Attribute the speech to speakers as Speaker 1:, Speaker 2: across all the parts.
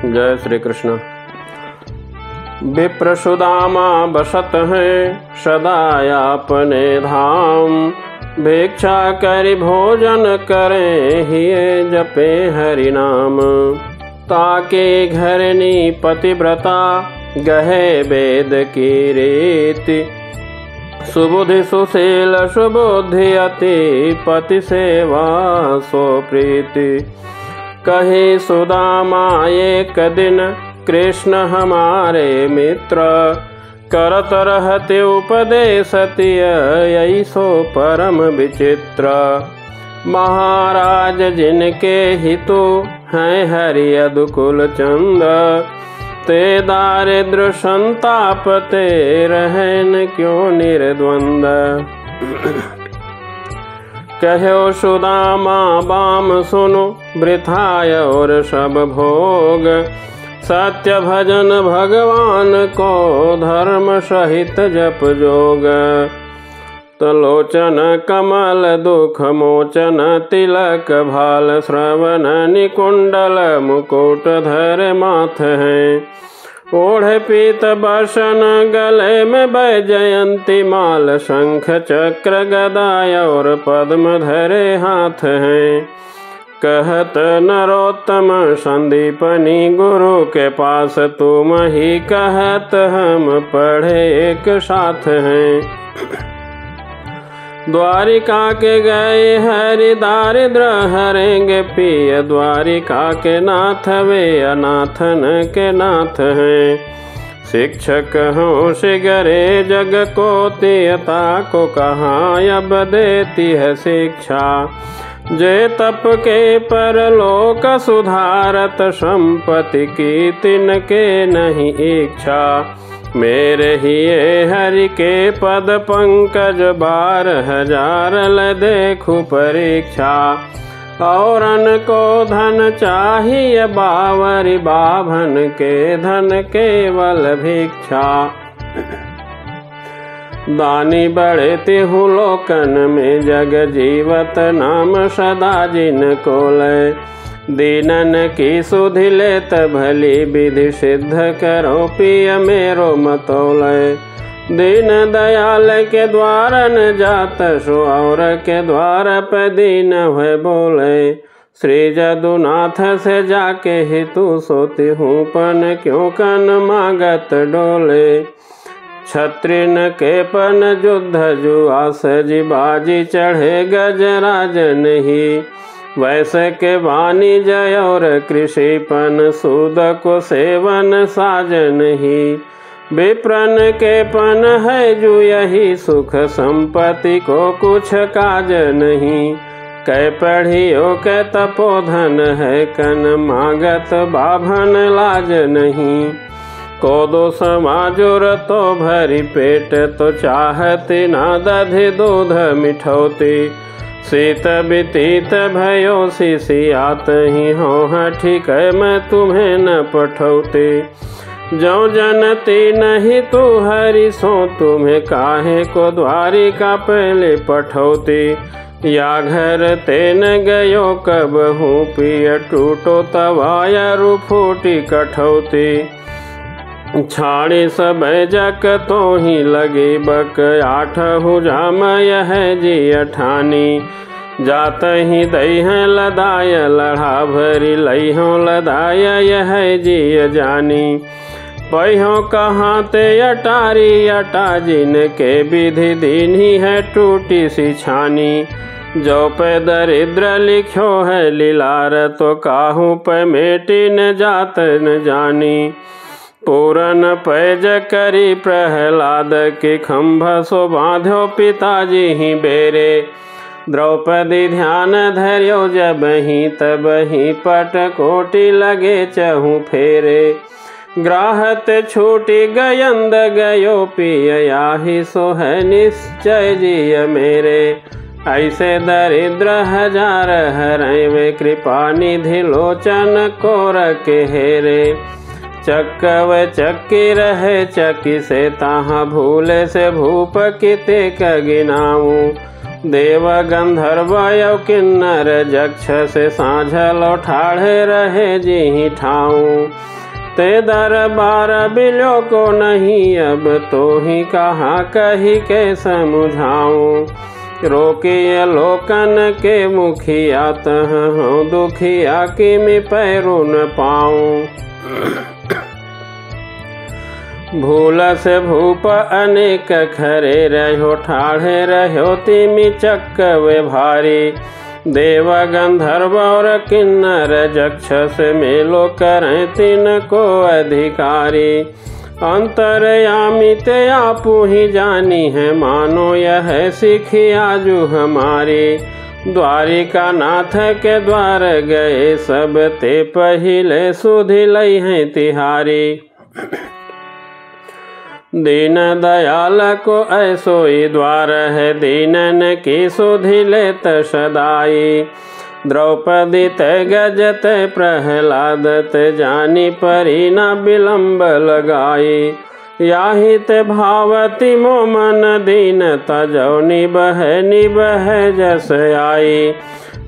Speaker 1: जय श्री कृष्ण। विप्र सुदामा बसत हैं सदा अपने धाम, भिक्षा करि भोजन करें हिये जपे हरि नाम। ताके घरनी पतिव्रता गहे वेद की रीति, सुबुद्धि सुशील सुबुद्धि अति पति सेवा सो प्रीति। कहे सुदामा एक दिन कृष्ण हमारे मित्र, करत रहते उपदेशति यही सो परम विचित्र। महाराज जिनके हितु हैं हरि अदुकुल चंद, ते दारिद्र संताप ते रहन क्यों निर्द्वंद। कहो सुदामा बाम सुनो वृथाय और सब भोग, सत्य भजन भगवान को धर्म सहित जप जोग। तलोचन कमल दुख मोचन तिलक भाल, श्रवण निकुंडल मुकुट धर माथ हैं। ओढ़े पीत बसन गले में वैजयंती माल, शंख चक्र गदा और पद्म धरे हाथ हैं। कहत नरोत्तम संदीपनी गुरु के पास, तुम ही कहत हम पढ़े एक साथ हैं। द्वारिका के गए हरि दारिद्र हरेंगे पिय, द्वारिका के नाथ वे अनाथन के नाथ हैं। शिक्षक हों शिगरे जग को तियता को कहाँ अब देती है शिक्षा। जे तप के परलोक सुधारत, संपत्ति की तिनके नहीं इच्छा। मेरे ही हरि के पद पंकज 12,000 ल देखूं परीक्षा। औरन को धन चाहिए बावरी, बाभन के धन केवल भिक्षा। दानी बड़े तिहु लोकन में, जग जीवत नाम सदा जिन को लय। दीनन की सुधि लेत भली, विधि सिद्ध करो पिय मेरो मतोलय। दीन दयाल के द्वारन जात, सो और के द्वार पे दीन हुए बोले। श्री जदुनाथ से जाके हितु सोती हूँ पन, क्यों कन मागत डोले। क्षत्रिन के पन युद्ध जुआ सजी, बाजी चढ़े गजराजन ही। वैसे के वाणी जय और कृषिपन, सूद को सेवन साजन ही। विप्रन के पन है जो यही, सुख संपत्ति को कुछ काज नहीं। कै पढ़ियो के तपोधन है, कन मागत बाभन लाज नहीं। कोदो समाजुर तो भरी पेट, तो चाहती ना दधि दूध मिठौती। शीत व्यतीत भयो शिशियात ही हो, ठीक है मैं तुम्हें न पठौती। जो जनती नहीं तू हरि सो, तुम्हें काहे को द्वारिका पहले पठौती। या घर तेन गयो कब हूँ पिय, टूटो तवाया रू फूटी कठौती। छाड़ी सब जक तो ही लगी बक, 8 जाम यह जी अठानी। जात ही दई है लदाय लड़ा भरी, लई हो लदाय यह जी जानी। पहियों कहाँ ते अटारी अटा, जिनके विधि दीनी है टूटी सी छानी। जो पे दरिद्र लिखो है लीलार, तो काहू पे मेटी न जात न जानी। पूरन पैज करी प्रहलाद की, खंभ सो बांध्यो पिताजी ही बेरे। द्रौपदी ध्यान धर्यो जब ही, तब ही पट कोटि लगे चहु फेरे। ग्राहत छूटी गयंद गयो पिय, याही सो है निश्चय जिय मेरे। ऐसे दरिद्र 1000 हरें वे, कृपा निधि लोचन को रखे हेरे। चक्कव चक्की रहे चक्की से, ताहा भूले से भूप किते गिनाऊं। देव गंधर्व यौ किन्नर जक्ष से साझल ठाढ़े रहे जी ठाऊं। ते दरबार बिलो को नहीं अब तो ही कहा कही के समझाऊं। रोकिए लोकन के मुखिया तह हूँ दुखिया की मैं पैरों न पाऊं। भूल से भूप अनेक खरे रहो ठाढ़े रहो तिमि चक्कवे भारी। देव गंधर्व और किन्नर जक्ष से मेलो करें तिन को अधिकारी। अंतरयामी ते आपू ही जानी है मानो यह सीखी आजू हमारी। द्वारिका नाथ के द्वार गए सब ते पहिले सुधि लई हैं तिहारी। दीन दयाल को ऐसो ही द्वार है दीनन की सुधि लेत सदाई। द्रौपदी ते गजत प्रहलाद ते जानी परी न विलंब लगाई। याहि ते भावती मोमन दीन तजौ निबह जस आई।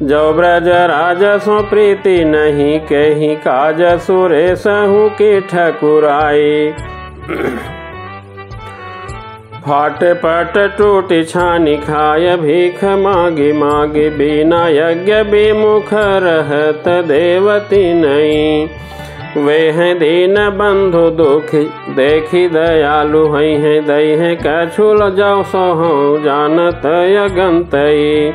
Speaker 1: जो ब्रज राज सो प्रीति नहीं कहीं काज सुरेश हूँ की ठकुराई। फाट पट टूटी छानी खाय भीख मागी मागी बिना यज्ञ विमुख रहत देवती नहीं। वे हैं दीन बंधु दुखी देखी दयालु हैं दई हैं कछुल जाओ सोहो जानत यगंतई।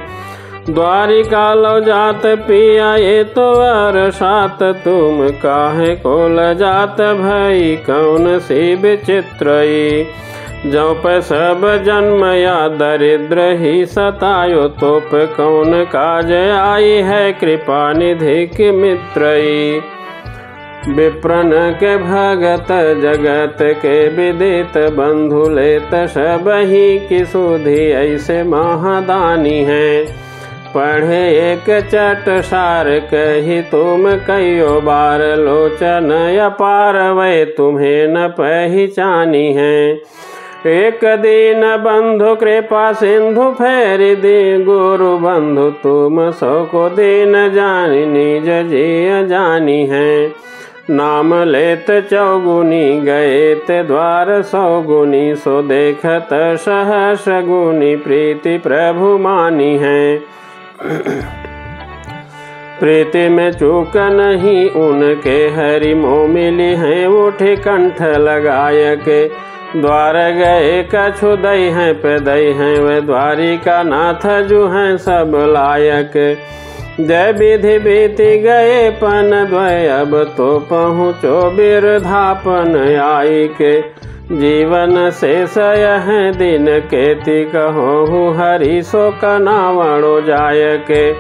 Speaker 1: द्वारिका लो जात पिया ये तो वर सात तुम काहे कोल जात भई कौन सी विचित्रई। जो पे सब जन्म या दरिद्र ही सतायो तोप कौन काज आई है कृपा निधि की मित्रई। विप्रन के भगत जगत के विदित बंधु लेत सब ही की सुधि ऐसे महादानी हैं। पढ़े एक चट सार कही तुम कईयो बार लोचन अपार वे तुम्हें न पहचानी हैं। एक दीन बंधु कृपा सिंधु फेरि दी गुरु बंधु तुम सो को दीन जानी निज जी जानी है। नाम लेत चौगुनी गए ते द्वार सौगुनी सो देखत सहस गुनी प्रीति प्रभु मानी है। प्रीति में चूक नहीं उनके हरि मोह मिली है उठे कंठ लगाय के। द्वार गए कछु दई हैं पे दई हैं वे द्वारिका नाथ जो हैं सब लायक। जय विधि बीती गए पन द्वय अब तो पहुँचो बिरधापन आई के। जीवन शेष यह दिन केति कहो हरि सो कनावड़ो जाय के।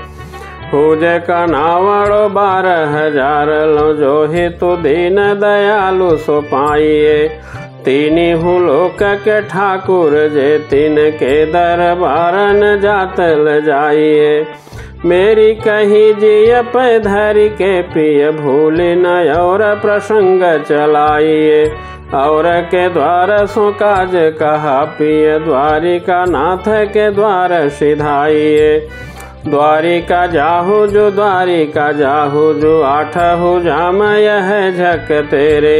Speaker 1: पूजे कनावड़ो 12,000 लो जो हेतु दीन दयालु सो पाइए। तीनी हूँ लोक के ठाकुर जे तीन के दरबारन जातल जाइए। मेरी कही जिय पे धरी के पिय भूल न और प्रसंग चलाइए। और के द्वार सो काज कहा पिय द्वारिका नाथ के द्वार सिधाइए। द्वारिका जाहु जो द्वारिका जाहु जो 8 जाम यह झक तेरे।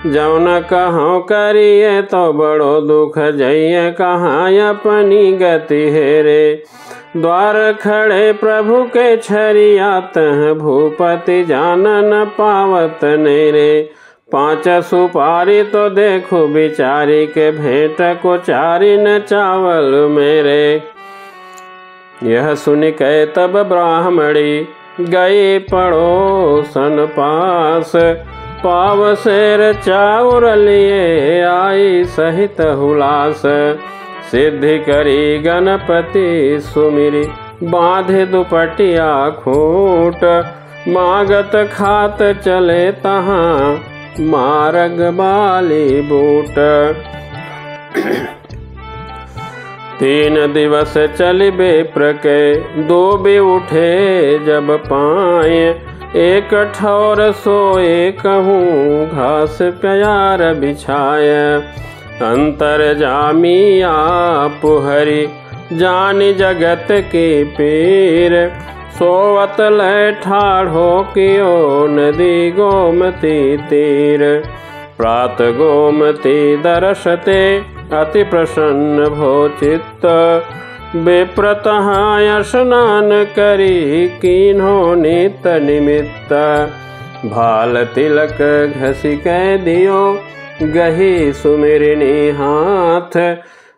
Speaker 1: जौन कहो करिए तो बड़ो दुख जइए कहाँ अपनी गति हेरे। द्वार खड़े प्रभु के छरियात भूपति जानन पावत नेरे। 5 सुपारी तो देखो बिचारी के भेंट को 4 न चावल मेरे। यह सुन के तब ब्राह्मणी गई पड़ोसन पास। पाव शेर चाउर लिए आई सहित हुलास। सिद्धि करी गणपति सुमिरी बांधे दुपटिया खूंट। मागत खात चले तहाँ मार्ग बाली बूट। 3 दिवस चल बेप्र के 2 बे उठे जब पाए। एक ठौर सोए कहूँ घास प्यार बिछाय। अंतर जामी आप हरि जानी जगत की पीर। सोवत लय ठाढ़ो कियो नदी गोमती तीर। प्रात गोमती दर्शते अति प्रसन्न भो चित्त। विप्र तहाँ स्नान करी कीन्हो नित निमित्त। भाल तिलक घसी कै दियो गही सुमिरनी हाथ।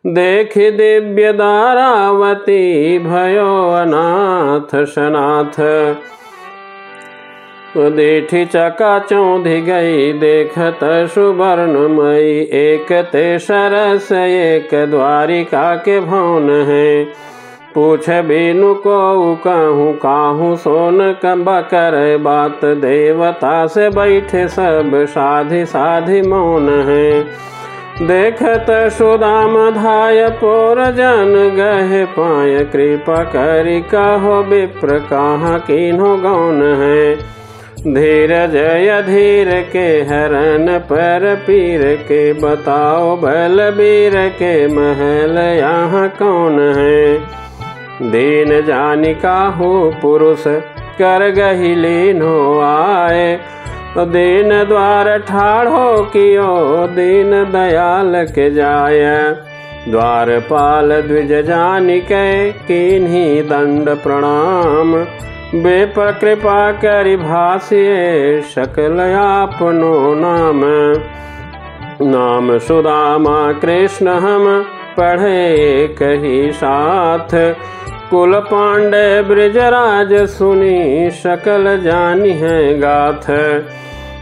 Speaker 1: देखि दिव्य दारावती भयो अनाथ सनाथ। देठी चकाचौंधी गई देखत सुवर्णमयी। एक ते सरस एक द्वारिका के भवन है। पूछ बिनु को कहूँ काहू सोन बकर बात। देवता से बैठे सब साधि साधि मौन है। देखत सुदाम धाय पोर जन गहे पाय। कृपा करि कहो विप्र कहाँ कीन्हो गौन है। धीरज अधीर के हरन पर पीर के। बताओ बलबीर के महल यहाँ कौन है। दीन जानि काहू पुरुष कर गही लीन हो आए। दीन द्वार ठाढ़ो कियो दीन दयाल के जाय। द्वारपाल द्विज जानि कै कीन्ही दंड प्रणाम। विप्र कृपा करि भासिए सकल आपनो नाम। नाम सुदामा कृष्ण हम पढ़े कही साथ। कुल पांडे ब्रजराज सुनी सकल जानी है गाथ।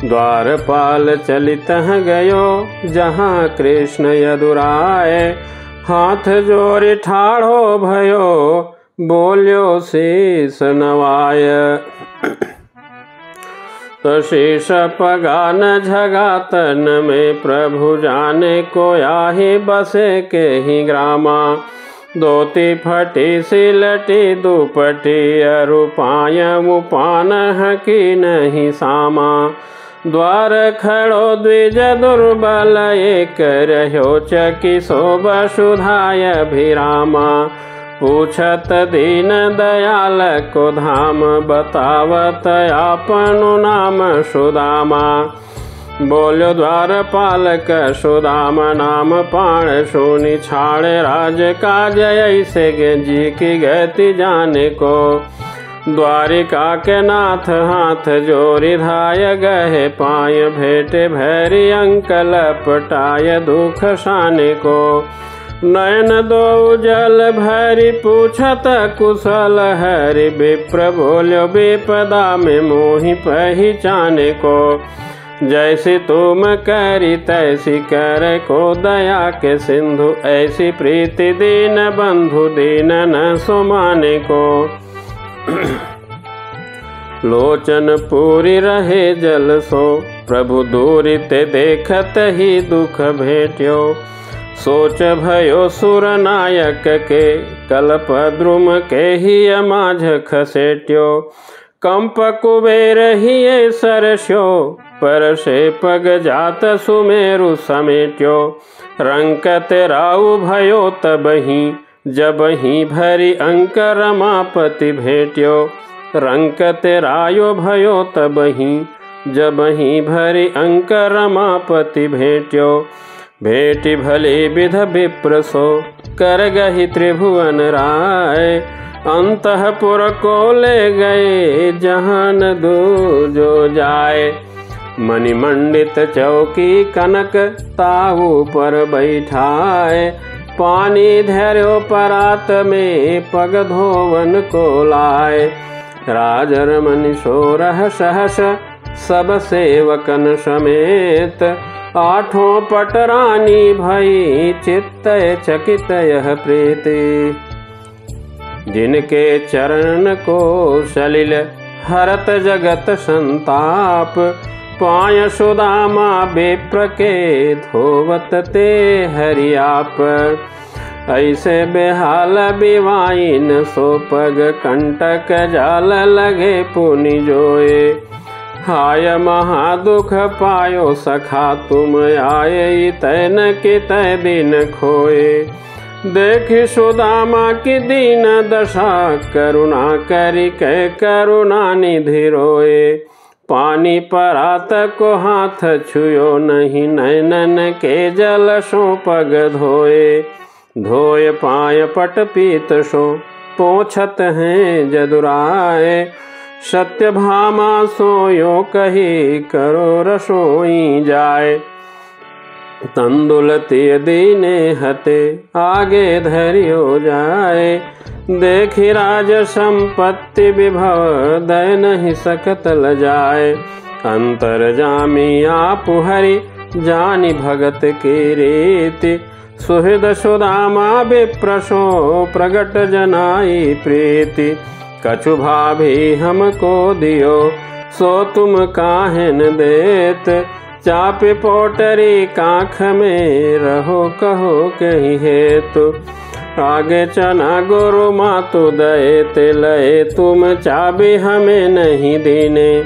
Speaker 1: द्वारपाल चलित गयो जहाँ कृष्ण यदुराय। हाथ जोरि ठाढ़ो भयो बोल्यो शीस नवाय। तो शीश पगा न झगातन में प्रभु जाने को आही बसे के ही ग्रामा। दोती फटी सिलटी दुपटी अरुपाय मुपान की नहीं सामा। द्वार खड़ो द्विज दुर्बल एक रहो चकी शोभ सुधाय अभिरामा। पूछत दीन दयाल को धाम बतावत आपनु नाम सुदामा। बोल्यो द्वारपालक सुदाम नाम पाण सुनि छाड़े राज काज ऐसे जी की गति जाने को। द्वारिका के नाथ हाथ जोरि धाय गहे पाय। भेटे भैरी अंक लपटाय दुख साने को। नयन दो जल भरी पूछत कुशल हरि। विप्र बोल्यो विपदा में मोहि पहचाने को। जैसी तुम करी तैसी करे को दया के सिंधु। ऐसी प्रीति दीन बंधु दीन न सुमाने को। लोचन पूरी रहे जल सो प्रभु दूरी ते देखत ही दुख भेट्यो। सोच भयो सुर नायक के कल्प द्रुम के ही माझ खसेट्यो। कंप कुबेर ही सरस्यो पर से पग जात सुमेरु समेट्यो। रंकत राउ भयो तबही जब ही भरी अंक रमापति भेट्यो। रंकत रायो भयो तबही जब ही भरी अंक रमापति भेट्यो। भेटी भले विध विप्र सो कर गही त्रिभुवन राय। अंतःपुर को ले गए जहान दूजो जाए। मणिमंडित चौकी कनक ताऊ पर बैठाए। पानी धैर्यो परात में पग धोवन को लाए। राजरमणि सोरह सहस सब सेवकन समेत। आठों पटरानी भई चित्तय चकित यह प्रीति। जिनके चरण को सलिल हरत जगत संताप। पाय सुदामा विप्र के धोवत ते हरियाप। ऐसे बेहाल बिवाइन सो पग कंटक जाल लगे पुनि जोए। हाय महादुख पायो सखा तुम आए तैन के तय दिन खोए। देखी सुदामा की दीन दशा, करुणा करी कै करुणा निधि रोए। पानी परात को हाथ छुयो नहीं, नैनन के जल सो पग धोए। धोय पाय पट पीत सो पोछत हैं जदुराए। सत्य भामा सोयो कही, करो रसोई जाए। तंदुल तिय दीने हते, आगे धरियो जाए। देखी राज संपत्ति विभव, दय नहीं सकत लजाए। अंतर जामी आप हरि, जानी भगत की रीति। सुहृद सुदामा विप्रसो, प्रगट जनाई प्रीति। कछु भाभी हमको दियो, सो तुम काहन देत। चापे पोटरी काख में, रहो कहो कहीं हेतु। आगे चना गुरु मातु दए, ते लए तुम चाबी हमें नहीं दीने।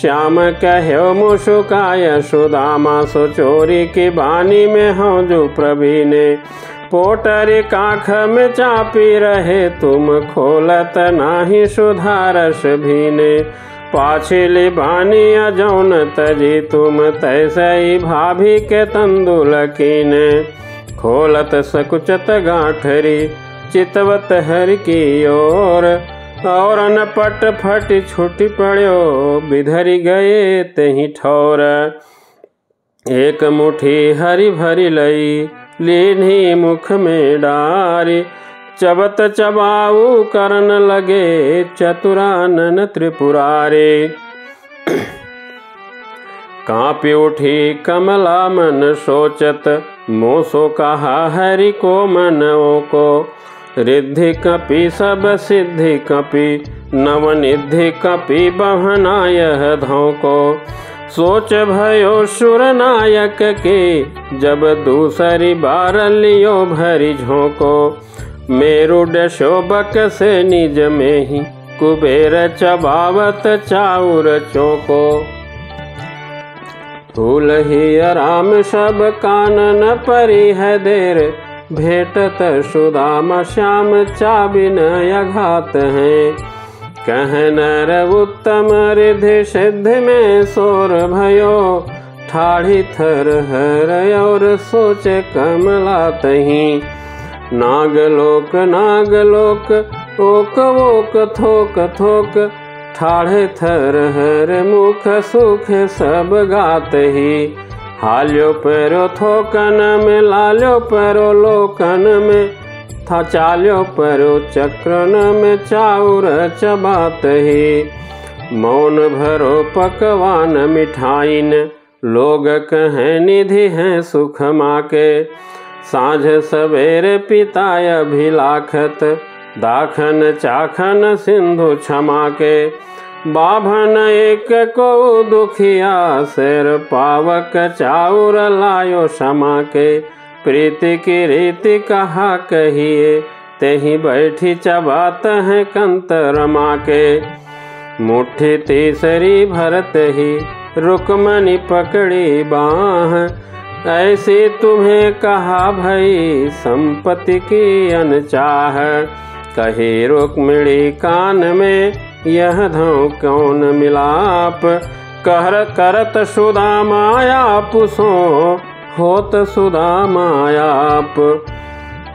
Speaker 1: श्याम कहो मुसुकाय सुदामा, सो चोरी की बानी में हूँ जो प्रवीणे। पोटरी काख में चापी रहे, तुम खोलत नाही सुधारस भीने। पाछिली बानी अजौन तजी, तुम तैसई भाभी के तंदुल कीने। खोलत सकुचत गांठरी, चितवत हर की ओर। और अनपट फट छुटी पड़ो, बिधरी गए तही ठौर। एक मुट्ठी हरी भरी लई, लीन्ही मुख में डारी। चबत चबाऊ करन लगे, चतुरानन त्रिपुरारी। कांपी उठी कमला मन सोचत, मोसो कहा हरि को मनों को। रिद्धि कपि सब सिद्धि कपि, नवनिधि कपि बहनाय धौ को। सोच भयो सुर नायक के, जब दूसरी बार लियो भरी झोंको। मेरुड शोभक से निज में ही, कुबेर चबावत चाउर चौको। फूल ही आराम सब कानन परी है देर, भेटत सुदामा श्याम चाबिन अघात हैं। कहन रव उत्तम रिधि सिद्धि में सोर भयो। ठाढ़ी थर हर और सोचे कमला तहीं। नागलोक नागलोक, ओक वोक थोक थोक। ठाढ़े थर हर मुख सुख सब गात ही। हाल्यो पैरो थोकन में, लाल्यो पैरो लोकन में। था चाल्यो पैरो चक्रन में, चाउर चबात ही। मौन भरो पकवान मिठाइन, लोग कहें निधि हैं सुख माके। साँझ सवेरे पिताय अभिलाखत, दाखन चाखन सिंधु क्षमा के। बाभन एक को दुखिया, सिर पावक चाउर लायो क्षमा के। प्रीति की रीति कहा कहिए, तेहि बैठी चबात है कंत रमा के। मुट्ठी तीसरी भरत ही, रुकमनी पकड़ी बाह। ऐसी तुम्हें कहा भई, संपत्ति की अनचाह। कही रुक्मिणी कान में, यह धौ कौन मिलाप। कहर करत सुदामायाप सो, होत सुदामायाप।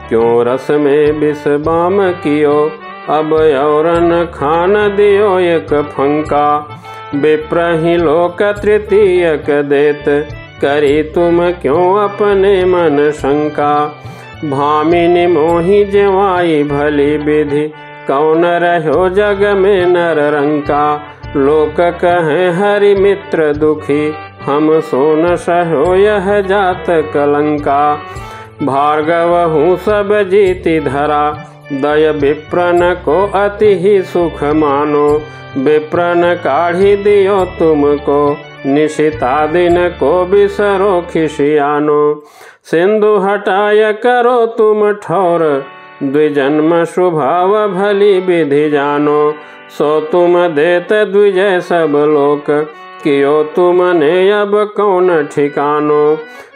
Speaker 1: क्यों रस में विष बाम कियो, अब औरन खान दियो एक फंका। विप्रहि लोक तृतीयक देत, करी तुम क्यों अपने मन शंका। भामिनी मोहि जेवाई भली विधि, कौन रहो जग में नर रंका। लोक कहें हरि मित्र दुखी, हम सोन सहो यह जात कलंका। भार्गव हूँ सब जीति धरा, दय विप्रन को अति ही सुख मानो। विप्रन काढ़ी दियो तुमको, निशिता दिन को बिसरो खिसियानो। सिंधु हटाय करो तुम ठौर, द्विजन्म स्वभाव भली विधि जानो। सो तुम देत द्विजय सब लोक, कियो तुमने अब कौन ठिकानो।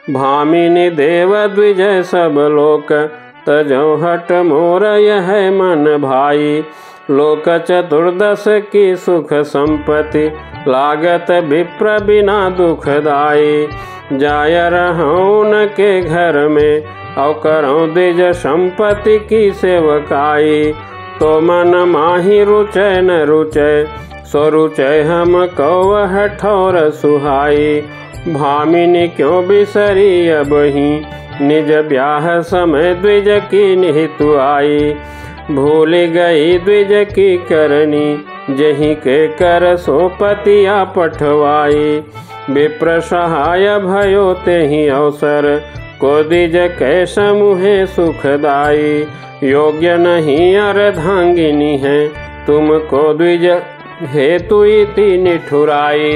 Speaker 1: भामिनी देव द्विजय सब लोक, तजो हट मोर यह मन भाई। लोक चतुर्दश की सुख संपत्ति, लागत विप्र बिना दुखदाई। जाय रहूं उनके घर में, और करूं द्विज संपत्ति की सेवकाई। तो मन माही रुचय न रुचय, सो रुचय हम कौह ठौर सुहाई। भामिनी क्यों बिसरी अबही, निज ब्याह समय द्विज की निहितु आई। भूल गई द्विज की करनी, जहीं के कर सो पतिया पठवाई। विप्र सहाय भयो तेहि अवसर, को द्विज कै समूहे सुखदाई। योग्य नहीं अर्धांगिनी है, तुमको द्विज हेतु इति निठुराई।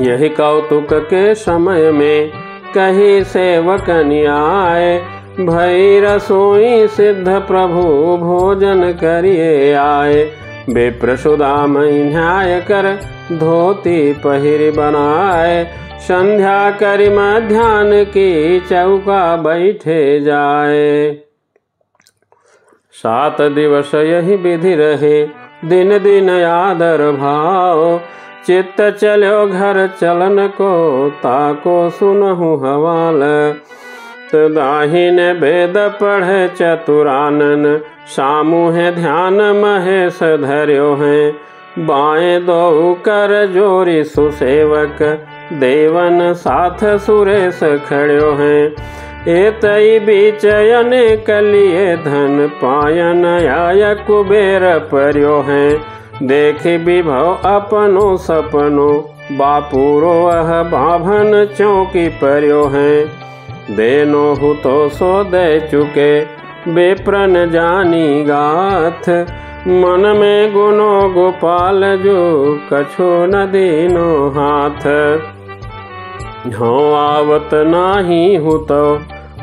Speaker 1: यही कौतुक के समय में, कही सेवक न्याय। भई रसोई सिद्ध प्रभु भोजन करिए आए। विप्र सुदामई न्याय कर, धोती पहिर बनाए। संध्या करि मध्याह्न की, चौका बैठे जाए। 7 दिवस यही विधि रहे, दिन दिन आदर भाव। चित्त चलो घर चलन को, ताको सुनहु हवाल। दाहिन वेद पढ़े चतुरानन, सामूहे ध्यान महेश धर्यो हैं। बाएं दो कर जोरी सुसेवक, देवन साथ सुरेश खड़्यो हैं। एतई बीच अनेक लिए धन, पायन आय कुबेर पर्यो हैं। देखि विभव अपनो सपनो, बापुरो अह बाभन चौकी पर्यो हैं। देनो हु तो सो दे चुके, विप्र जानी गाथ। मन में गुनो गोपाल जो, कछो न दीनो हाथ। हो आवत नाही हूँ तो,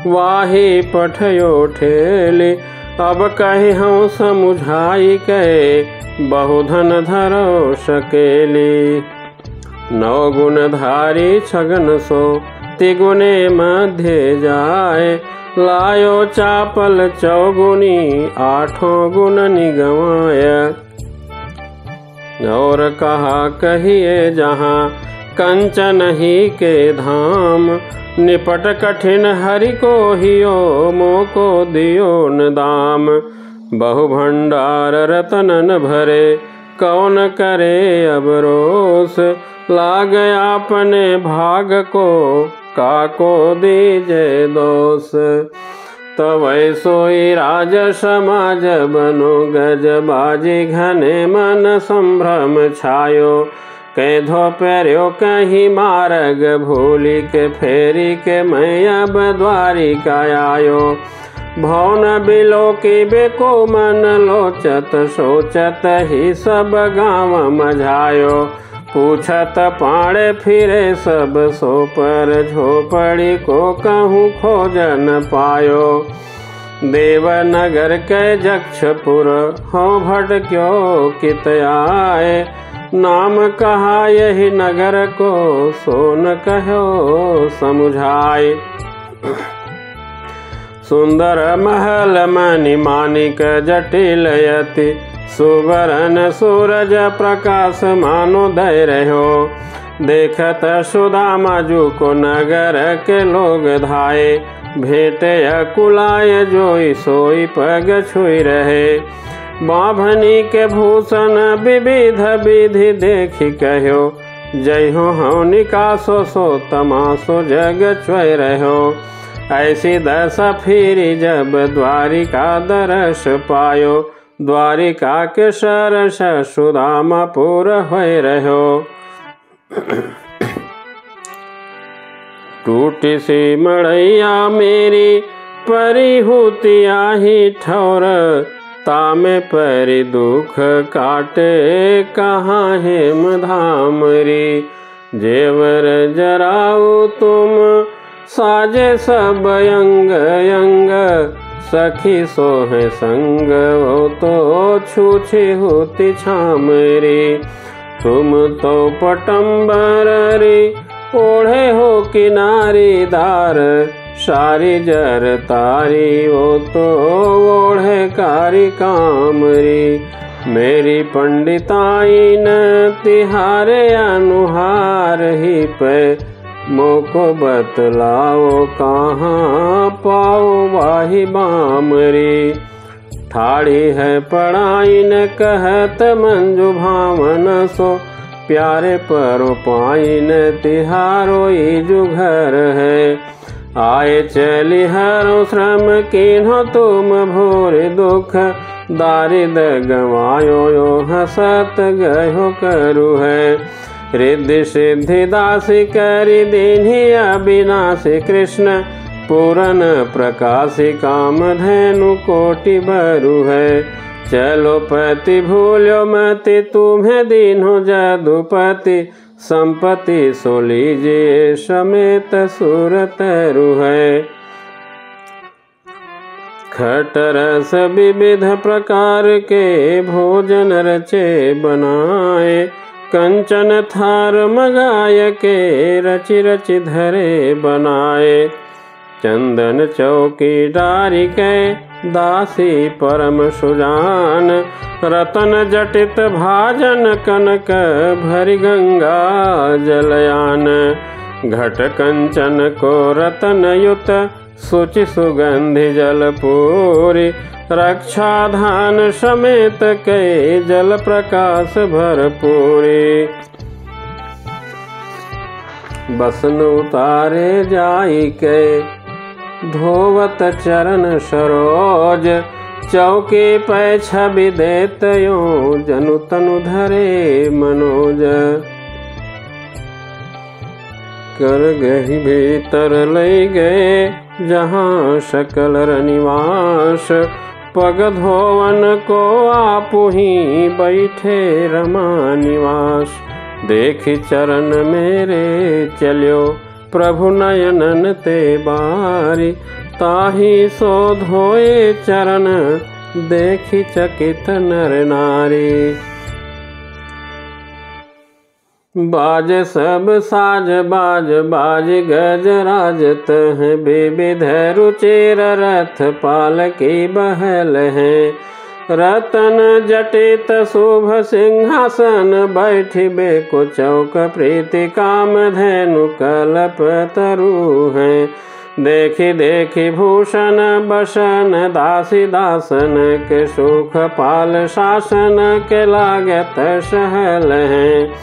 Speaker 1: वाही पठयो ठेली। अब कही हूँ समुझाई के, बहुधन धरो सकेली। 9 गुणधारी छगन सो, तिगुने मध्य जाए। लायो चापल चौगुनी, 8 गुण निगमाय। और कहा कहिए जहाँ, कंचन ही के धाम। निपट कठिन हरि को हियो, मोको दियो न दाम। बहु भंडार रतनन भरे, कौन करे अब रोष। लाग आपने भाग को, काको दीजे दोष। तब सोई राज समाज बनो, गज बाजी घने मन संभ्रम छायो। कैधो पैर्यो कहीं मार्ग, भूली के फेरी के मैं अब द्वारिका आयो। भवन बिलो की बेको मन लोचत, सोचत ही सब गाँव मझायो। पूछत पाड़े फिरे सब, सो पर झोपड़ी को कहूँ खोज न पायो। देवनगर के जक्षपुर, हो भटक्यो कित आए। नाम कहा यही नगर को, सो न कहो समुझाए। सुंदर महल मणि मानिक जटिल यति, सुवरन सूरज प्रकाश मानोदय रहो। देखत सुदामा जू को नगर के लोग धाये। भेटे अकुलाय जोई सोई पग छुई रहे। बाभनी के भूषण विविध विधि देखि कहो। जय हो हूँ निकासो सो तमासो जग चुय रहो। ऐसी दशा फिरी जब द्वारिका दरस पायो। द्वारिका के सरस सुदामा पुर होय रहो। टूटी सी मड़ैया मेरी परी हुतिया ही ठौर। तामे परी दुख काटे कहाँ हेम धामरी। जेवर जराऊ तुम साजे सब अंग अंग। सखी सोहे संग वो तो छूछी होती छामरी। तुम तो पटम्बर रे ओढ़े हो किनारी दार। सारी जर तारी वो तो ओढ़े कारी कामरी। मेरी पंडिताई न तिहारे अनुहार ही पे, मोको बतलाओ कहाँ पाओ वाही बामरी। ठाड़ी है पढ़ाई न कहत मंजू भावन सो, प्यारे परो पाई न तिहारो इजु घर है। आए चली हरो श्रम किन्हो तुम भोर दुख, दारिद गवायो यो हसत गयो करु है। रिद्धि सिद्धि दासी करी दीन्ही अविनाशी कृष्ण, पूरन प्रकाशी काम धेनु कोटि बरु है। चलो पति भूलो मति तुम्हें दीन्हो जदुपति, संपत्ति सो लीजिए समेत सुरतरु है। खटरस विविध प्रकार के भोजन रचे बनाए, कंचन थार मगाय के रचि रचि धरे बनाए। चंदन चौकी डारी के दासी परम सुजान, रतन जटित भाजन कनक भरि गंगा जलयान। घट कंचन को रतन युत सुचि सुगंधि जलपूरी, रक्षा धान समेत के जल प्रकाश भरपूरी। बसन उतारे जाई के धोवत चरण सरोज, चौकी पै छवि देत यो जनु तनु धरे मनोज। कर गही भीतर लई गए जहाँ सकल रनिवास, पग धोवन को आपु ही बैठे रमा निवास। देखी चरण मेरे चल्यो प्रभु नयनन ते बारी, ताही सो धोए चरण देखी चकित नर नारी। बाज सब साज बाज बाज गज राजत हैं, विविध रुचिर रथ पालकी बहल हैं। रतन जटित शुभ सिंहासन, बैठिबे को चौक प्रीति काम धेनु कल्प तरु हैं। देखी देखी भूषण बसन दासी दासन के, सुख पाल शासन के लागत सहल हैं।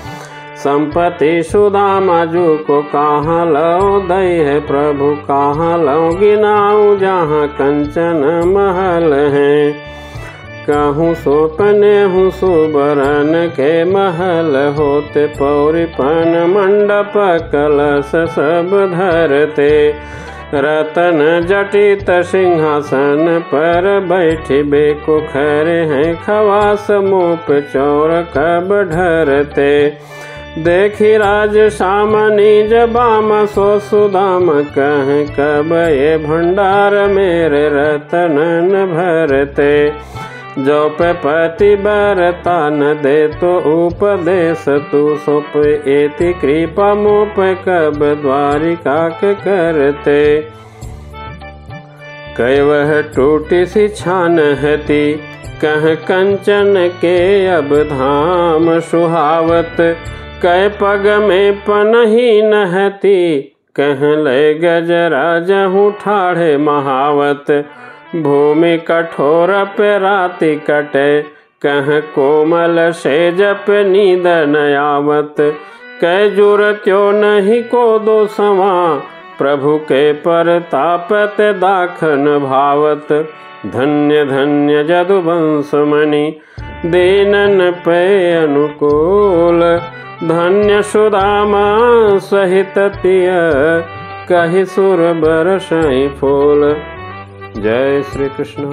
Speaker 1: संपत्ति सुदामा जू को कहाँ लो दई है, प्रभु कहाँ लो गिनाऊं जहाँ कंचन महल हैं। कहूँ सोपने हूँ सुबरन के महल, होते पौरिपन मंडप कलश सब धरते। रतन जटित सिंहासन पर बैठिबे को खरे हैं, खवास मुप चौर कब ढरते। देखी राज सामनी जबाम सो सुदाम, कहें कब ये भंडार मेरे रतनन भरते। जो पे पति बरता न दे तो उपदेश, तू सोप एति कृपा मोप कब द्वारिका के करते। कई वह टूटी सी छान हती, कह कंचन के अब धाम सुहावत। कै पग में पनही नहती, कह ले गजराज हूँ ठाढ़े महावत। भूमि कठोर पे राति कटे, कह कोमल से जप नींद नयावत। कै जुरत्यो नहीं को दो सवा, प्रभु के परतापत दाखन भावत। धन्य धन्य जदुवंश मणि, दीनन पे अनुकूल। धन्य सुदामा सहित तिय, कहि सुर बरसई फूल। जय श्री कृष्ण।